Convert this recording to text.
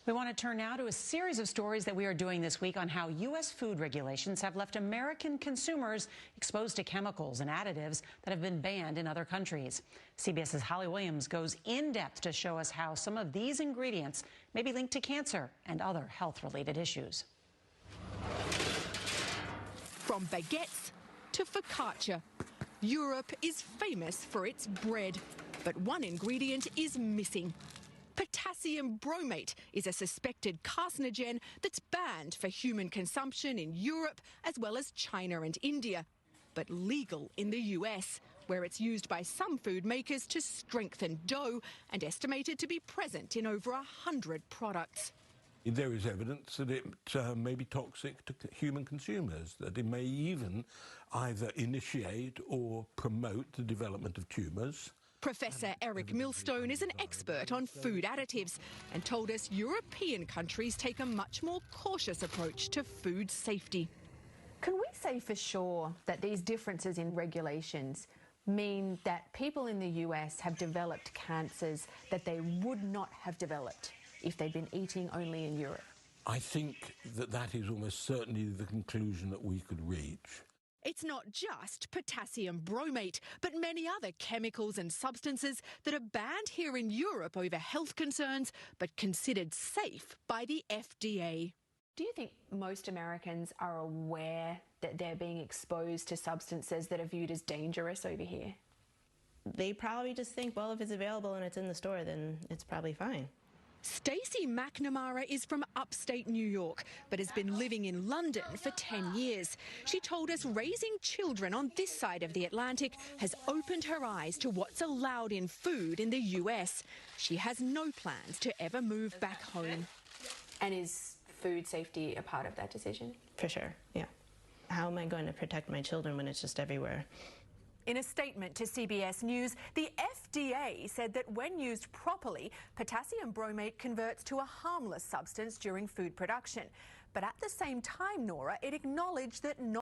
We want to turn now to a series of stories that we are doing this week on how U.S. food regulations have left American consumers exposed to chemicals and additives that have been banned in other countries. CBS's Holly Williams goes in depth to show us how some of these ingredients may be linked to cancer and other health-related issues. From baguettes to focaccia, Europe is famous for its bread, but one ingredient is missing. Potassium bromate is a suspected carcinogen that's banned for human consumption in Europe as well as China and India, but legal in the US, where it's used by some food makers to strengthen dough and estimated to be present in over 100 products. There is evidence that it may be toxic to human consumers, that it may even either initiate or promote the development of tumours. Professor Eric Millstone is an expert on food additives and told us European countries take a much more cautious approach to food safety. Can we say for sure that these differences in regulations mean that people in the US have developed cancers that they would not have developed if they'd been eating only in Europe? I think that is almost certainly the conclusion that we could reach. It's not just potassium bromate, but many other chemicals and substances that are banned here in Europe over health concerns, but considered safe by the FDA. Do you think most Americans are aware that they're being exposed to substances that are viewed as dangerous over here? They probably just think, well, if it's available and it's in the store, then it's probably fine. Stacey McNamara is from upstate New York, but has been living in London for 10 years. She told us raising children on this side of the Atlantic has opened her eyes to what's allowed in food in the US. She has no plans to ever move back home. And is food safety a part of that decision? For sure, yeah. How am I going to protect my children when it's just everywhere? In a statement to CBS News, the FDA said that when used properly, potassium bromate converts to a harmless substance during food production. But at the same time, Nora, it acknowledged that not